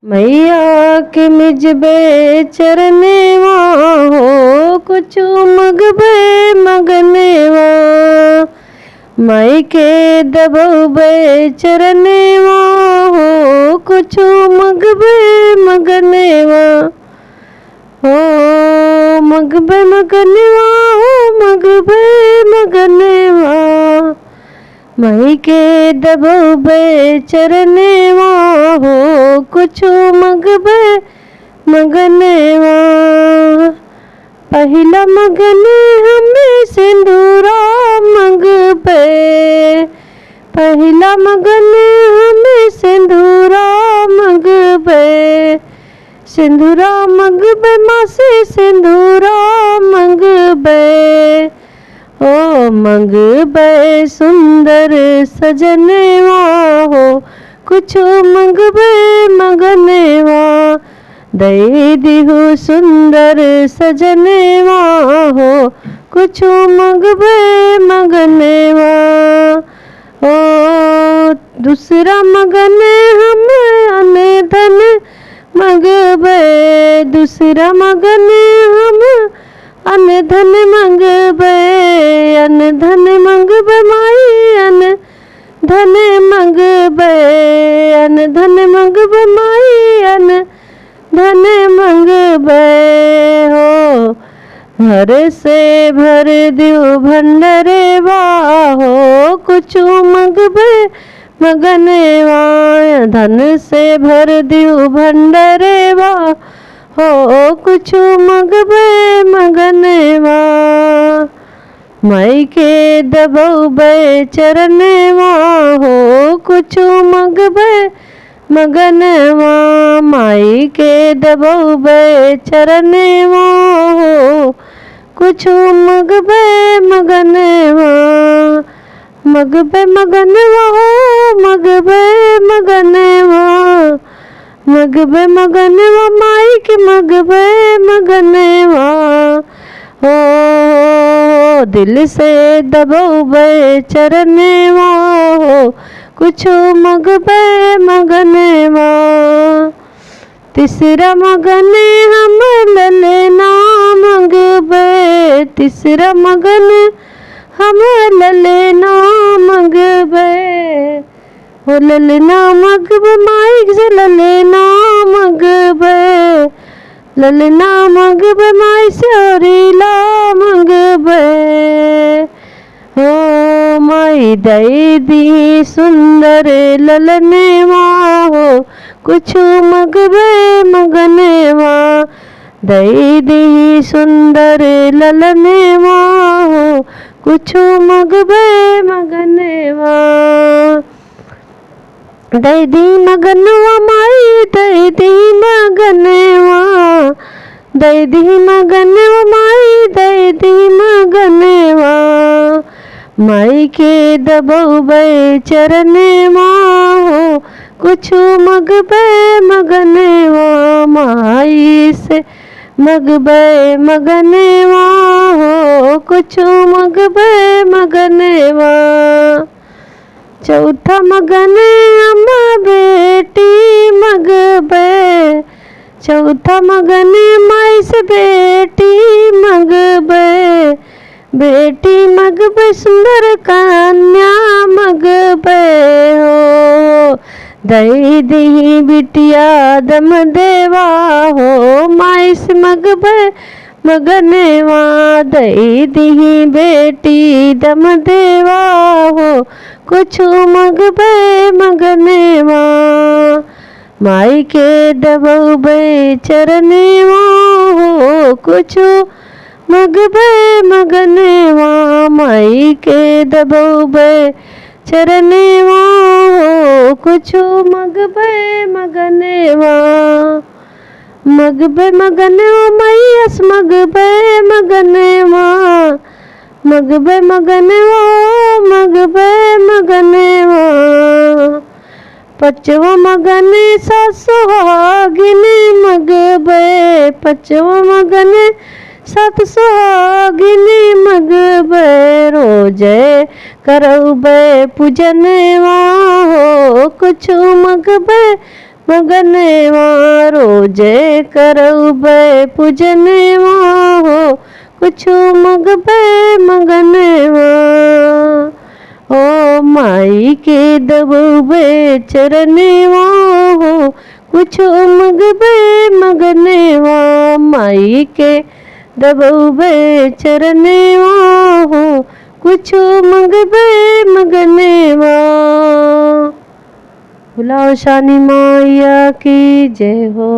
मैया के मिजबे चरनेवा हो कुछु मगबे मगनेवा। माई के दबोबे चरनेवा हो कुछु मगबे मगनेवा। हो मगबे मगनेवा हो मगबे मगनेवा। माई के दबोबे चरनेवा हो कुछु मगबे मगनेवा। पहिला मगने हमें सिंदूरा मगबे। पहिला मगने हमें सिंदूरा मगबे। सिंदूरा मगबे मासे सिंदूरा मगबे। ओ मगबे सुंदर सजनेवा हो कुछु मगबे मगनेवा। दई दिहु सुंदर सजनेवा हो कुछु मगबे मगनेवा। ओ दूसरा मगने हम अन धन मगबे। दूसरा मगने हम अन धन मगबे। अन धन मगबे माई अन धन मगबे। अन धन मगबे माई अन धन मगबे। हो घर से भर दियो भंडरेवा हो कुछु मगबे मगनेवा। धन से भर दियो भंडरेवा हो कुछु मगबे मगनेवा। माई के दबोबे चरनेवा हो कुछु मगबे मगनेवा। माई के दबोबे चरनेवा हो कुछु मगबे मगनेवा। मगबे मगनेवा हो मगबे मगनेवा। मगबे मगनेवा माई के मगबे मगनेवा। हो दिल से दबोबे चरनेवा हो कुछु मगबे मगनेवा। तीसरा मगने हम ललेना मगबे। तीसरा मगने हम ललेना मगबे। हो ललेना मगबे माई से ललेना मगबे। ललेना मगबे माई से औरीला मगबे। हो माई दई दी सुंदर ललनेवा हो कुछु मगबे मगनेवा। दई दी सुंदर ललनेवा हो कुछु मगबे मगनेवा। दई दी मगनवा माई दई दी मगनेवा। दई दी मगनेवा माई दई दी मगनेवा। माई के दबोबे चरनेवा हो कुछु मगबे मगनेवा। माई से मगबे मगनेवा हो कुछु मगबे मगनेवा। चौथा मगने हम बेटी मगबे। चौथा मगने माई से बेटी मगबे। बेटी मगबे सुंदर कन्या मगबे। हो दई दी बिटिया दम देवा हो माई से मगबे मगनेवा। दई दी बेटी दम देवा हो कुछु मगबे मगनेवा। माई के दबोबे चरनेवा हो कुछु मगबे मगनेवा। माई के दबोबे चरनेवा हो कुछु मगबे मगनेवा। मगबे मगनेवा मैयस मगबे मगनेवा। मगबे मगनेवा मगबे मगनेवा। पचवा मगने सुहागिनी मगबे। पचवा मगने सत सुहागिनी मगबे। रोजे करौबे पूजनवा हो कुछु मगबे मगनवा रोजे करबे पूजनवा हो कुछु मगबे मगनवा ओ माई के दबोबे चरनवा हो कुछु मगबे मगनवा माई के दबोबे चरनवा हो कुछु मगबे मगनवा। बुलाओ शानी मैया की जय हो।